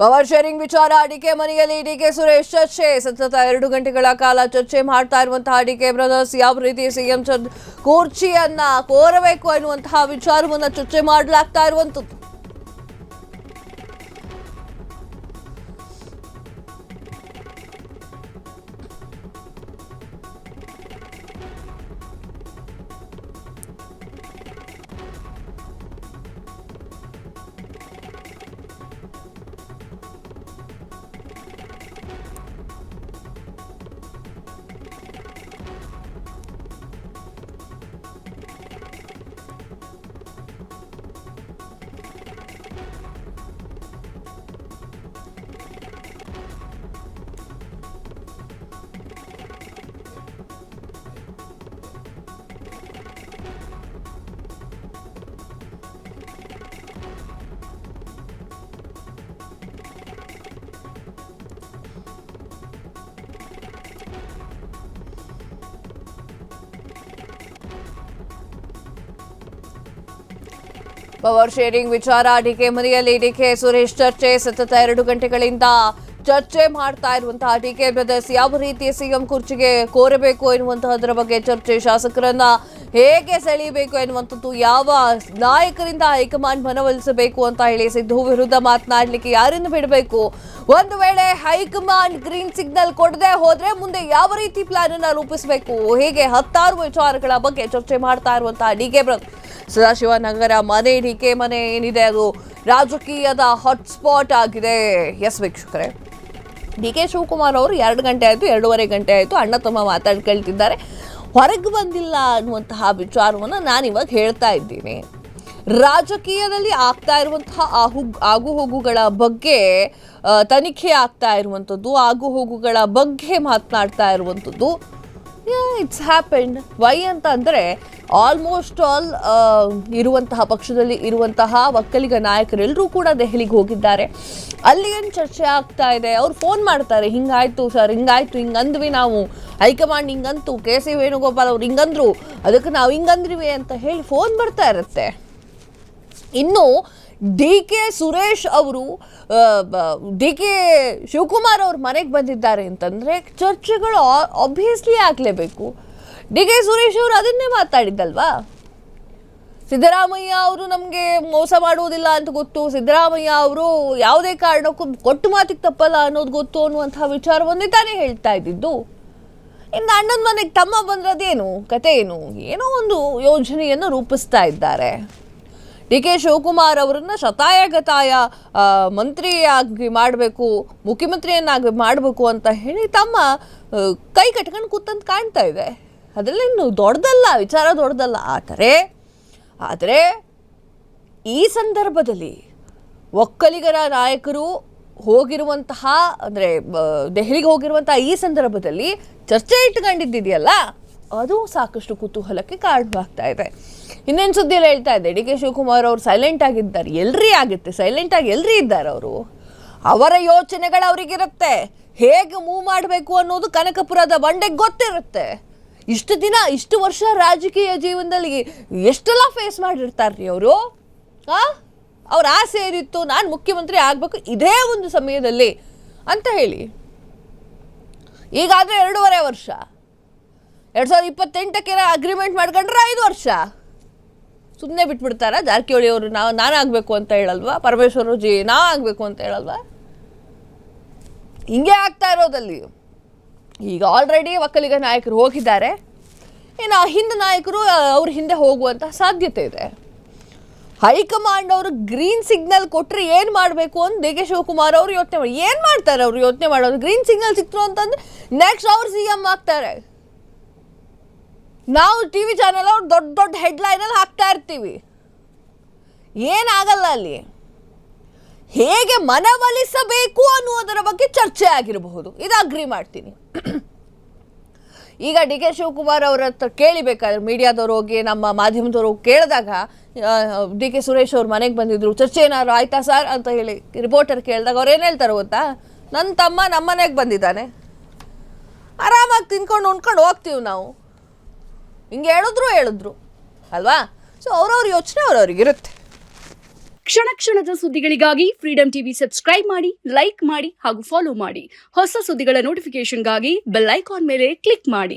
Power sharing ವಿಚಾರ DK ಮನೆಯಲ್ಲಿ DK Suresh ಚರ್ಚೆ ಸತತ 2 ಗಂಟೆಗಳ ಕಾಲ ಚರ್ಚೆ ಮಾಡ್ತಾ ಇರುವಂತಹ ಡಿಕೆ ಬ್ರದರ್ಸ್ ಯಾವ ರೀತಿ ಸಿಎಂ ಕುರ್ಚಿಯನ್ನ ಕೋರಬೇಕು ಅನ್ನುವಂತಹ ವಿಚಾರವನ್ನ ಚರ್ಚೆ ಮಾಡಲಾಗ್ತಾ ಇರುವಂತದ್ದು. ಪವರ್ ಶೇರಿಂಗ್ ವಿಚಾರ ಡಿಕೆ ಮನೆಯಲ್ಲಿ ಡಿಕೆ ಸುರೇಶ್ ಚರ್ಚೆ ಸತತ 2 ಗಂಟೆಗಳಿಂದ ಚರ್ಚೆ ಮಾಡ್ತಾ ಇರುವಂತಹ ಡಿಕೆ ಬ್ರದರ್ಸ್ ಯಾವ ರೀತಿ ಸಿಎಂ ಕುರ್ಚಿಗೆ ಕೋರಬೇಕು ಎನ್ನುವಂತಹದರ ಬಗ್ಗೆ ಚರ್ಚೆ, ಶಾಸಕರನ್ನ ಹೇಗೆ ಸೆಳೆಯಬೇಕು ಎನ್ನುವಂಥದ್ದು, ಯಾವ ನಾಯಕರಿಂದ ಹೈಕಮಾಂಡ್ ಮನವೊಲಿಸಬೇಕು ಅಂತ ಹೇಳಿ ಸಿದ್ದು ವಿರುದ್ಧ ಮಾತನಾಡಲಿಕ್ಕೆ ಯಾರನ್ನು ಬಿಡಬೇಕು, ಒಂದು ವೇಳೆ ಹೈಕಮಾಂಡ್ ಗ್ರೀನ್ ಸಿಗ್ನಲ್ ಕೊಡದೆ ಹೋದ್ರೆ ಮುಂದೆ ಯಾವ ರೀತಿ ಪ್ಲಾನ್ ಅನ್ನ ರೂಪಿಸಬೇಕು, ಹೀಗೆ 10 ವಿಚಾರಗಳ ಬಗ್ಗೆ ಚರ್ಚೆ ಮಾಡ್ತಾ ಇರುವಂತಹ ಡಿಕೆ ಬ್ರದರ್ಸ್. ಸದಾಶಿವನಗರ ಮನೆ ಡಿಕೆ ಮನೆ ಏನಿದೆ ಅದು ರಾಜಕೀಯದ ಹಾಟ್ಸ್ಪಾಟ್ ಆಗಿದೆ. ಎಸ್ ವೀಕ್ಷಕರೇ, ಡಿಕೆ ಶಿವಕುಮಾರ್ ಅವರು 2 ಗಂಟೆ ಆಯಿತು, 2.5 ಗಂಟೆ ಆಯಿತು ಅಣ್ಣ ತಮ್ಮ ಮಾತಾಡ್ಕೊಳ್ತಿದ್ದಾರೆ, ಹೊರಗೆ ಬಂದಿಲ್ಲ ಅನ್ನುವಂತಹ ವಿಚಾರವನ್ನು ನಾನಿವಾಗ ಹೇಳ್ತಾ ಇದ್ದೀನಿ. ರಾಜಕೀಯದಲ್ಲಿ ಆಗ್ತಾ ಇರುವಂತಹ ಆಗುಹೋಗುಗಳ ಬಗ್ಗೆ ತನಿಖೆ ಆಗ್ತಾ ಇರುವಂಥದ್ದು, ಆಗುಹೋಗುಗಳ ಬಗ್ಗೆ ಮಾತನಾಡ್ತಾ ಇರುವಂಥದ್ದು. It's happened. ವೈ ಅಂತ ಅಂದರೆ ಆಲ್ಮೋಸ್ಟ್ ಆಲ್ ಇರುವಂತಹ ಪಕ್ಷದಲ್ಲಿ ಇರುವಂತಹ ಒಕ್ಕಲಿಗ ನಾಯಕರೆಲ್ಲರೂ ಕೂಡ ದೆಹಲಿಗೆ ಹೋಗಿದ್ದಾರೆ. ಅಲ್ಲಿ ಏನು ಚರ್ಚೆ ಆಗ್ತಾ ಇದೆ, ಅವ್ರು ಫೋನ್ ಮಾಡ್ತಾರೆ, ಹಿಂಗಾಯ್ತು ಸರ್, ಹಿಂಗಾಯ್ತು, ಹಿಂಗಂದ್ವಿ ನಾವು, ಹೈಕಮಾಂಡ್ ಹಿಂಗಂತು, ಕೆ ಸಿ ವೇಣುಗೋಪಾಲ್ ಅವ್ರು ಹಿಂಗಂದ್ರು, ಅದಕ್ಕೆ ನಾವು ಹಿಂಗಂದ್ರಿವಿ ಅಂತ ಹೇಳಿ ಫೋನ್ ಬರ್ತಾ ಇರುತ್ತೆ. ಇನ್ನು ಡಿ ಕೆ ಸುರೇಶ್ ಅವರು ಡಿ ಕೆ ಶಿವಕುಮಾರ್ ಅವ್ರ ಮನೆಗೆ ಬಂದಿದ್ದಾರೆ ಅಂತಂದರೆ ಚರ್ಚೆಗಳು ಆಬ್ವಿಯಸ್ಲಿ ಆಗಲೇಬೇಕು. ಡಿ ಕೆ ಸುರೇಶ್ ಅವರು ಅದನ್ನೇ ಮಾತಾಡಿದ್ದಲ್ವಾ, ಸಿದ್ದರಾಮಯ್ಯ ಅವರು ನಮಗೆ ಮೋಸ ಮಾಡುವುದಿಲ್ಲ ಅಂತ ಗೊತ್ತು, ಸಿದ್ದರಾಮಯ್ಯ ಅವರು ಯಾವುದೇ ಕಾರಣಕ್ಕೂ ಕೊಟ್ಟು ಮಾತಿಗೆ ತಪ್ಪಲ್ಲ ಅನ್ನೋದು ಗೊತ್ತು ಅನ್ನುವಂತಹ ವಿಚಾರವನ್ನೇ ತಾನೇ ಹೇಳ್ತಾ ಇದ್ದಿದ್ದು. ಇನ್ನು ಅಣ್ಣನ ಮನೆಗೆ ತಮ್ಮ ಬಂದ್ರದೇನು ಕತೆ, ಏನೋ ಒಂದು ಯೋಜನೆಯನ್ನು ರೂಪಿಸ್ತಾ ಇದ್ದಾರೆ. ಡಿ ಕೆ ಶಿವಕುಮಾರ್ ಅವರನ್ನು ಶತಾಯಗತಾಯ ಮಂತ್ರಿಯಾಗಿ ಮಾಡಬೇಕು, ಮುಖ್ಯಮಂತ್ರಿಯನ್ನಾಗಿ ಮಾಡಬೇಕು ಅಂತ ಹೇಳಿ ತಮ್ಮ ಕೈ ಕಟ್ಕೊಂಡು ಕೂತಂತ ಕಾಣ್ತಾ ಇದೆ. ಅದರಲ್ಲೇನು ದೊಡ್ಡದಲ್ಲ, ವಿಚಾರ ದೊಡ್ಡದಲ್ಲ. ಆದರೆ ಈ ಸಂದರ್ಭದಲ್ಲಿ ಒಕ್ಕಲಿಗರ ನಾಯಕರು ಹೋಗಿರುವಂತಹ, ಅಂದರೆ ದೆಹಲಿಗೆ ಹೋಗಿರುವಂತಹ ಈ ಸಂದರ್ಭದಲ್ಲಿ ಚರ್ಚೆ ಇಟ್ಕೊಂಡಿದ್ದಿದೆಯಲ್ಲ, ಅದು ಸಾಕಷ್ಟು ಕುತೂಹಲಕ್ಕೆ ಕಾರಣವಾಗ್ತಾ ಇದೆ. ಇನ್ನೇನು ಸುದ್ದಿಯಲ್ಲಿ ಹೇಳ್ತಾ ಇದೆ, ಡಿ ಕೆ ಶಿವಕುಮಾರ್ ಅವರು ಸೈಲೆಂಟ್ ಆಗಿದ್ದಾರೆ. ಎಲ್ರಿ ಆಗುತ್ತೆ, ಸೈಲೆಂಟಾಗಿ ಎಲ್ರಿ ಇದ್ದಾರೆ ಅವರು. ಅವರ ಯೋಚನೆಗಳು ಅವರಿಗಿರುತ್ತೆ, ಹೇಗೆ ಮೂವ್ ಮಾಡಬೇಕು ಅನ್ನೋದು ಕನಕಪುರದ ಬಂಡೆಗೆ ಗೊತ್ತಿರುತ್ತೆ. ಇಷ್ಟು ದಿನ, ಇಷ್ಟು ವರ್ಷ ರಾಜಕೀಯ ಜೀವನದಲ್ಲಿ ಎಷ್ಟೆಲ್ಲ ಫೇಸ್ ಮಾಡಿರ್ತಾರ್ರಿ ಅವರು. ಅವ್ರ ಆಸೆ ಏನಿತ್ತು, ನಾನು ಮುಖ್ಯಮಂತ್ರಿ ಆಗಬೇಕು ಇದೇ ಒಂದು ಸಮಯದಲ್ಲಿ ಅಂತ ಹೇಳಿ. ಈಗಾದರೆ 2.5 ವರ್ಷ, 2028ಕ್ಕೆ ಅಗ್ರಿಮೆಂಟ್ ಮಾಡ್ಕೊಂಡ್ರೆ 5 ವರ್ಷ ಸುಮ್ಮನೆ ಬಿಟ್ಬಿಡ್ತಾರ. ಜಾರಕಿಹೊಳಿ ಅವರು ನಾನಾಗಬೇಕು ಅಂತ ಹೇಳಲ್ವಾ, ಪರಮೇಶ್ವರ ಜಿ ಆಗಬೇಕು ಅಂತ ಹೇಳಲ್ವಾ, ಹಿಂಗೆ ಆಗ್ತಾ ಇರೋದಲ್ಲಿ. ಈಗ ಆಲ್ರೆಡಿ ಒಕ್ಕಲಿಗ ನಾಯಕರು ಹೋಗಿದ್ದಾರೆ, ಇನ್ನು ಹಿಂದೆ ನಾಯಕರು ಅವ್ರ ಹಿಂದೆ ಹೋಗುವಂಥ ಸಾಧ್ಯತೆ ಇದೆ. ಹೈಕಮಾಂಡ್ ಅವರು ಗ್ರೀನ್ ಸಿಗ್ನಲ್ ಕೊಟ್ಟರೆ ಏನು ಮಾಡಬೇಕು ಅಂತ ಡಿ ಕೆ ಶಿವಕುಮಾರ್ ಅವರು ಯೋಚನೆ ಮಾಡಿ ಏನು ಮಾಡ್ತಾರೆ. ಅವರು ಯೋಚನೆ ಮಾಡೋದು, ಗ್ರೀನ್ ಸಿಗ್ನಲ್ ಸಿಕ್ತು ಅಂತಂದ್ರೆ ನೆಕ್ಸ್ಟ್ ಅವ್ರು CM ಆಗ್ತಾರೆ. ನಾವು TV ಚಾನಲ್ ಅವ್ರು ದೊಡ್ಡ ದೊಡ್ಡ ಹೆಡ್ಲೈನಲ್ಲಿ ಹಾಕ್ತಾ ಇರ್ತೀವಿ, ಏನಾಗಲ್ಲ. ಅಲ್ಲಿ ಹೇಗೆ ಮನವೊಲಿಸಬೇಕು ಅನ್ನುವುದರ ಬಗ್ಗೆ ಚರ್ಚೆ ಆಗಿರಬಹುದು, ಇದು ಅಗ್ರಿ ಮಾಡ್ತೀನಿ. ಈಗ ಡಿ ಕೆ ಶಿವಕುಮಾರ್ ಅವರ ಹತ್ರ ಕೇಳಿಬೇಕಾದ್ರೆ ಮೀಡಿಯಾದವ್ರು ಹೋಗಿ, ನಮ್ಮ ಮಾಧ್ಯಮದವ್ರು ಹೋಗಿ ಕೇಳಿದಾಗ, ಡಿ ಕೆ ಸುರೇಶ್ ಅವ್ರ ಮನೆಗೆ ಬಂದಿದ್ರು, ಚರ್ಚೆ ಏನಾದ್ರು ಆಯ್ತಾ ಸರ್ ಅಂತ ಹೇಳಿ ರಿಪೋರ್ಟರ್ ಕೇಳಿದಾಗ ಅವ್ರು ಏನು ಹೇಳ್ತಾರೆ ಗೊತ್ತಾ, ನನ್ನ ತಮ್ಮ ನಮ್ಮ ಮನೆಗೆ ಬಂದಿದ್ದಾನೆ, ಆರಾಮಾಗಿ ತಿನ್ಕೊಂಡು ಉಣ್ಕೊಂಡು ಹೋಗ್ತೀವಿ ನಾವು, ಹಿಂಗೆ ಹೇಳಿದ್ರು ಅಲ್ವಾ. ಸೊ ಅವ್ರವ್ರ ಯೋಚನೆ ಅವ್ರವ್ರಿಗಿರುತ್ತೆ. ಕ್ಷಣ ಕ್ಷಣದ ಸುದ್ದಿಗಳಿಗಾಗಿ ಫ್ರೀಡಂ ಟಿವಿ ಸಬ್ಸ್ಕ್ರೈಬ್ ಮಾಡಿ, ಲೈಕ್ ಮಾಡಿ ಹಾಗೂ ಫಾಲೋ ಮಾಡಿ. ಹೊಸ ಸುದ್ದಿಗಳ ನೋಟಿಫಿಕೇಶನ್ಗಾಗಿ ಬೆಲ್ ಐಕಾನ್ ಮೇಲೆ ಕ್ಲಿಕ್ ಮಾಡಿ.